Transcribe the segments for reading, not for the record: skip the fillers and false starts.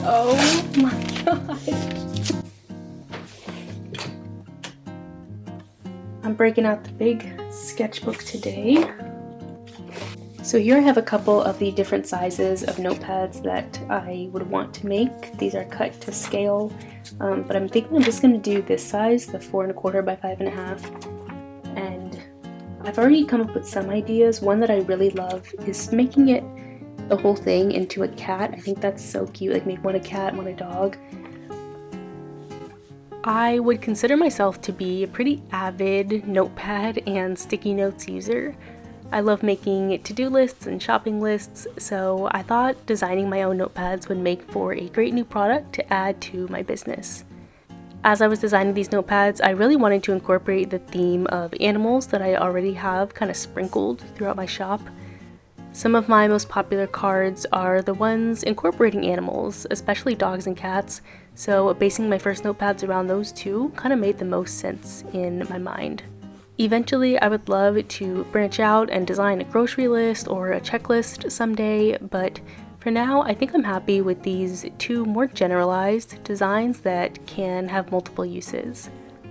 Oh my god. I'm breaking out the big sketchbook today. So here I have a couple of the different sizes of notepads that I would want to make. These are cut to scale, but I'm thinking I'm just going to do this size, the 4 1/4 by 5 1/2. And I've already come up with some ideas. One that I really love is making it the whole thing into a cat. I think that's so cute, like make one a cat, one a dog. I would consider myself to be a pretty avid notepad and sticky notes user. I love making to-do lists and shopping lists, so I thought designing my own notepads would make for a great new product to add to my business. As I was designing these notepads, I really wanted to incorporate the theme of animals that I already have kind of sprinkled throughout my shop. Some of my most popular cards are the ones incorporating animals, especially dogs and cats, so basing my first notepads around those two kind of made the most sense in my mind. Eventually, I would love to branch out and design a grocery list or a checklist someday, but for now, I think I'm happy with these two more generalized designs that can have multiple uses.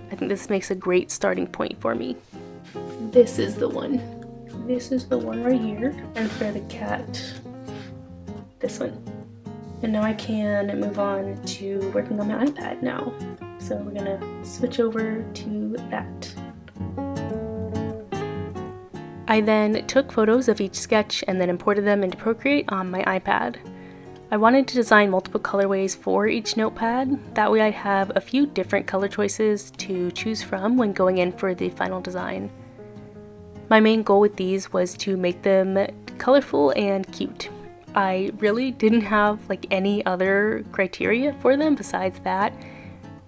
I think this makes a great starting point for me. This is the one. This is the one right here, and for the cat, this one. And now I can move on to working on my iPad now. So we're gonna switch over to that. I then took photos of each sketch and then imported them into Procreate on my iPad. I wanted to design multiple colorways for each notepad, that way I'd have a few different color choices to choose from when going in for the final design. My main goal with these was to make them colorful and cute. I really didn't have any other criteria for them besides that,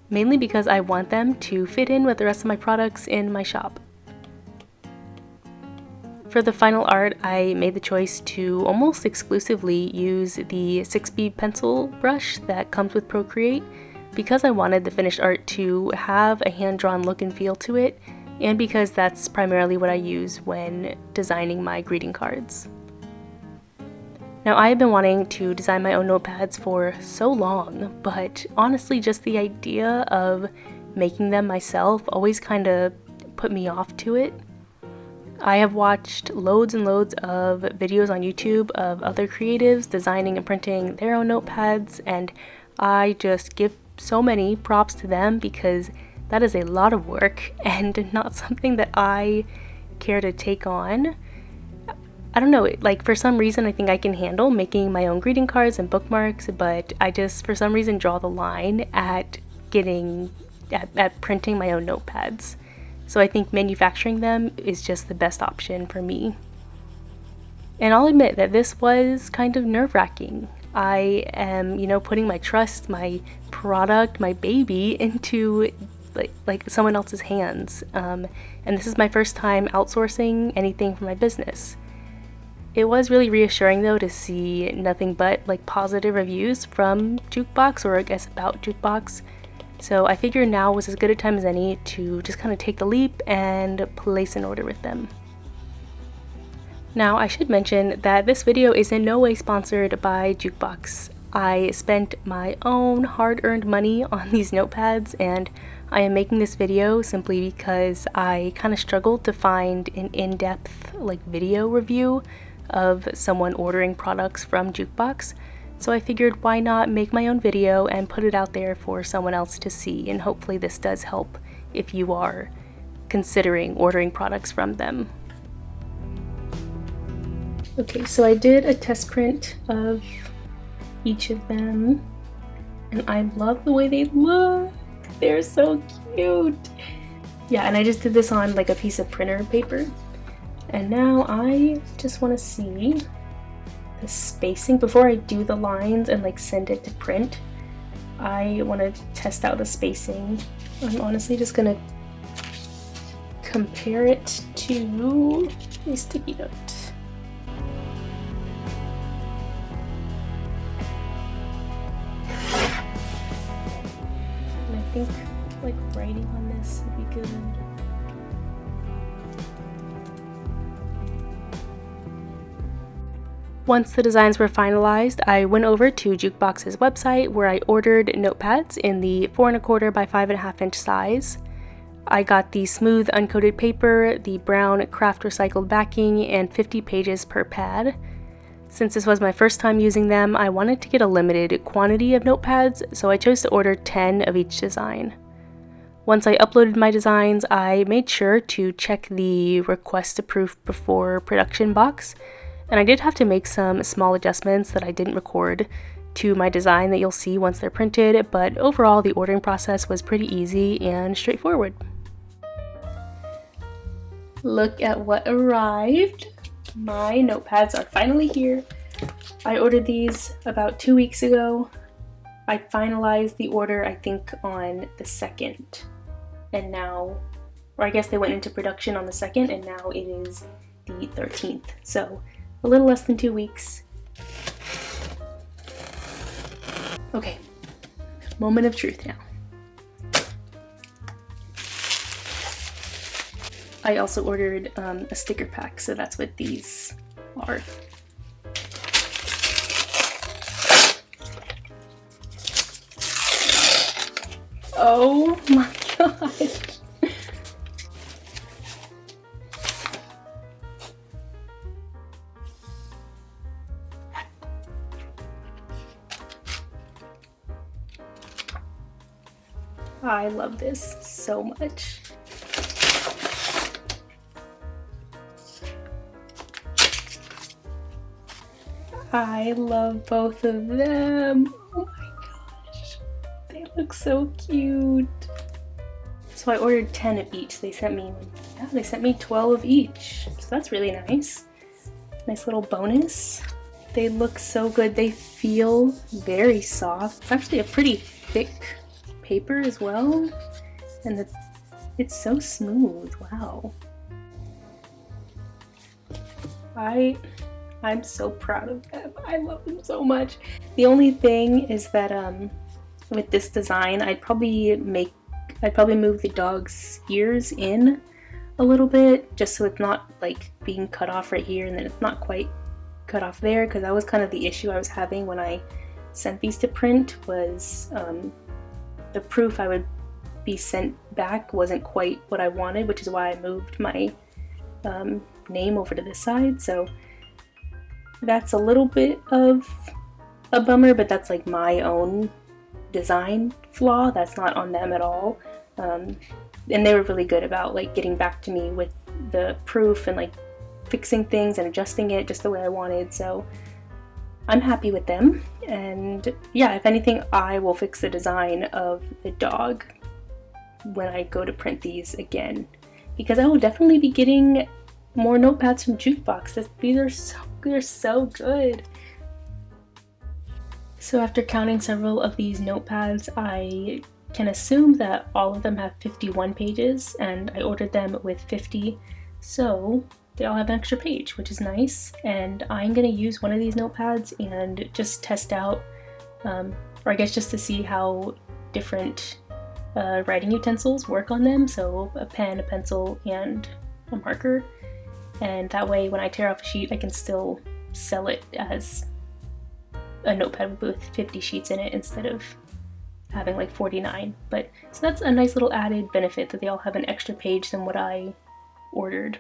mainly because I want them to fit in with the rest of my products in my shop. For the final art, I made the choice to almost exclusively use the 6B pencil brush that comes with Procreate because I wanted the finished art to have a hand-drawn look and feel to it, and because that's primarily what I use when designing my greeting cards. Now, I have been wanting to design my own notepads for so long, but honestly just the idea of making them myself always kind of put me off to it. I have watched loads and loads of videos on YouTube of other creatives designing and printing their own notepads, and I just give so many props to them because that is a lot of work and not something that I care to take on. I don't know, for some reason I think I can handle making my own greeting cards and bookmarks, but I just for some reason draw the line at printing my own notepads. So I think manufacturing them is just the best option for me. And I'll admit that this was kind of nerve-wracking. I am, putting my trust, my product, my baby into like someone else's hands. And this is my first time outsourcing anything for my business. It was really reassuring though to see nothing but positive reviews from Jukebox, or I guess about Jukebox. So I figured now was as good a time as any to just kind of take the leap and place an order with them. Now I should mention that this video is in no way sponsored by Jukebox. I spent my own hard-earned money on these notepads, and I am making this video simply because I kind of struggled to find an in-depth video review of someone ordering products from Jukebox. So I figured why not make my own video and put it out there for someone else to see, and hopefully this does help if you are considering ordering products from them. Okay, so I did a test print of each of them, and I love the way they look. They're so cute. Yeah, and I just did this on a piece of printer paper. And now I just want to see the spacing before I do the lines and send it to print. I want to test out the spacing. I'm honestly just gonna compare it to a sticky note. And I think writing on this would be good. Once the designs were finalized, I went over to Jukebox's website where I ordered notepads in the 4¼ by 5½ inch size. I got the smooth uncoated paper, the brown craft recycled backing, and 50 pages per pad. Since this was my first time using them, I wanted to get a limited quantity of notepads, so I chose to order 10 of each design. Once I uploaded my designs, I made sure to check the request approved before production box, and I did have to make some small adjustments that I didn't record to my design that you'll see once they're printed, but overall the ordering process was pretty easy and straightforward. Look at what arrived. My notepads are finally here. I ordered these about 2 weeks ago. I finalized the order, I think, on the 2nd. And now, or I guess they went into production on the 2nd, and now it is the 13th. So a little less than 2 weeks. Okay, moment of truth now. I also ordered a sticker pack, so that's what these are. Oh my gosh! I love this so much. I love both of them. Oh my gosh, they look so cute. So I ordered 10 of each. They sent me 12 of each. So that's really nice. Nice little bonus. They look so good. They feel very soft. It's actually a pretty thick paper as well. And it's so smooth. Wow. I'm so proud of them. I love them so much. The only thing is that with this design, I'd probably move the dog's ears in a little bit, just so it's not like being cut off right here and then it's not quite cut off there, because that was kind of the issue I was having when I sent these to print, was the proof I would be sent back wasn't quite what I wanted, which is why I moved my name over to this side. So that's a little bit of a bummer, but that's like my own design flaw. That's not on them at all. And they were really good about like getting back to me with the proof and like fixing things and adjusting it just the way I wanted. So I'm happy with them. And yeah, if anything, I will fix the design of the dog when I go to print these again, because I will definitely be getting more notepads from Jukebox. They're so good. So after counting several of these notepads, I can assume that all of them have 51 pages, and I ordered them with 50, so they all have an extra page, which is nice. And I'm gonna use one of these notepads and just test out, or I guess just to see how different writing utensils work on them. So a pen, a pencil, and a marker. And that way when I tear off a sheet, I can still sell it as a notepad with 50 sheets in it instead of having like 49. But so that's a nice little added benefit, that they all have an extra page than what I ordered.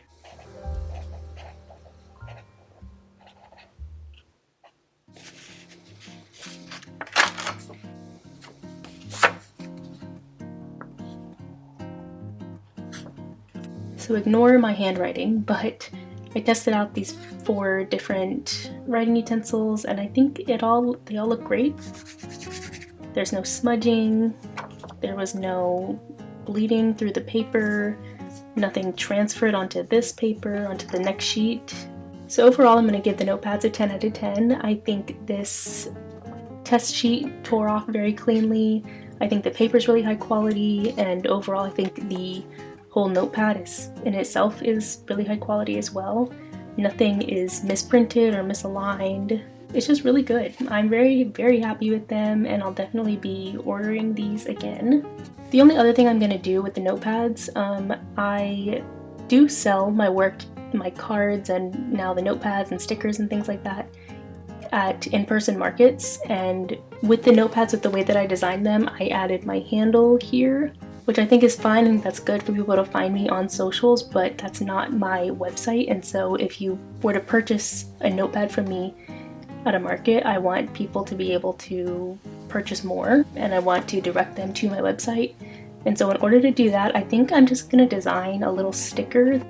So ignore my handwriting, but I tested out these 4 different writing utensils, and I think they all look great. There's no smudging, there was no bleeding through the paper, nothing transferred onto this paper, onto the next sheet. So overall, I'm going to give the notepads a 10 out of 10. I think this test sheet tore off very cleanly. I think the paper is really high quality, and overall I think the whole notepad in itself is really high quality as well. Nothing is misprinted or misaligned. It's just really good. I'm very, very happy with them, and I'll definitely be ordering these again. The only other thing I'm going to do with the notepads, I do sell my work, my cards, and now the notepads and stickers and things like that at in-person markets, and with the notepads, with the way that I designed them, I added my handle here, which I think is fine and that's good for people to find me on socials, but that's not my website. And so if you were to purchase a notepad from me at a market, I want people to be able to purchase more, and I want to direct them to my website. And so in order to do that, I think I'm just gonna design a little sticker.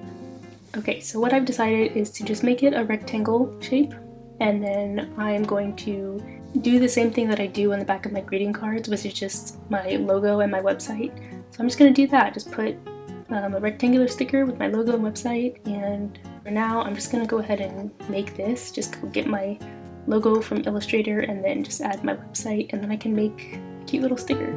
Okay, so what I've decided is to just make it a rectangle shape, and then I'm going to do the same thing that I do on the back of my greeting cards, which is just my logo and my website. So I'm just gonna do that, just put a rectangular sticker with my logo and website, and for now I'm just gonna go ahead and make this, just go get my logo from Illustrator and then just add my website, and then I can make a cute little sticker.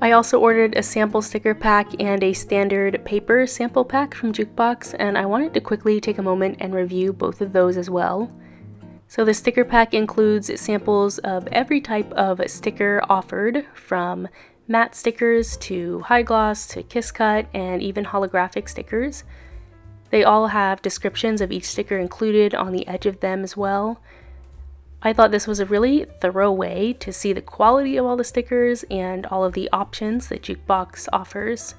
I also ordered a sample sticker pack and a standard paper sample pack from Jukebox, and I wanted to quickly take a moment and review both of those as well. So the sticker pack includes samples of every type of sticker offered, from matte stickers to high gloss to kiss cut and even holographic stickers. They all have descriptions of each sticker included on the edge of them as well. I thought this was a really thorough way to see the quality of all the stickers and all of the options that Jukebox offers.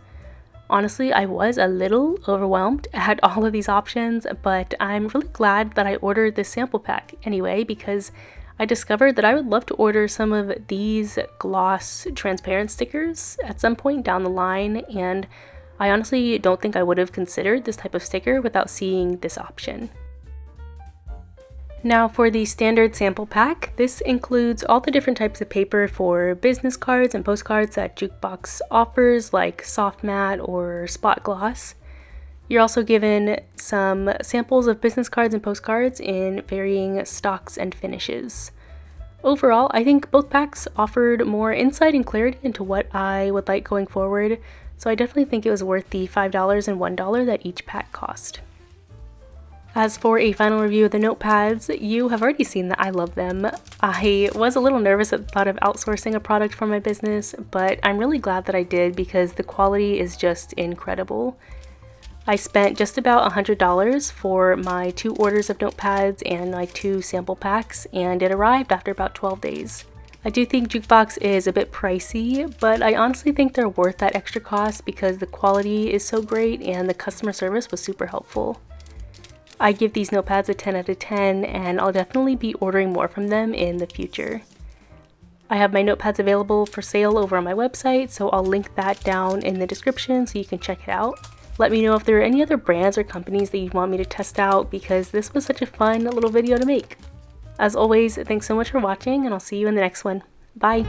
Honestly, I was a little overwhelmed at all of these options, but I'm really glad that I ordered this sample pack anyway, because I discovered that I would love to order some of these gloss transparent stickers at some point down the line, and I honestly don't think I would have considered this type of sticker without seeing this option. Now for the standard sample pack, this includes all the different types of paper for business cards and postcards that Jukebox offers, like soft matte or spot gloss. You're also given some samples of business cards and postcards in varying stocks and finishes. Overall, I think both packs offered more insight and clarity into what I would like going forward, so I definitely think it was worth the $5 and $1 that each pack cost. As for a final review of the notepads, you have already seen that I love them. I was a little nervous at the thought of outsourcing a product for my business, but I'm really glad that I did because the quality is just incredible. I spent just about $100 for my 2 orders of notepads and my 2 sample packs, and it arrived after about 12 days. I do think Jukebox is a bit pricey, but I honestly think they're worth that extra cost because the quality is so great and the customer service was super helpful. I give these notepads a 10 out of 10, and I'll definitely be ordering more from them in the future. I have my notepads available for sale over on my website, so I'll link that down in the description so you can check it out. Let me know if there are any other brands or companies that you want me to test out, because this was such a fun little video to make. As always, thanks so much for watching, and I'll see you in the next one. Bye!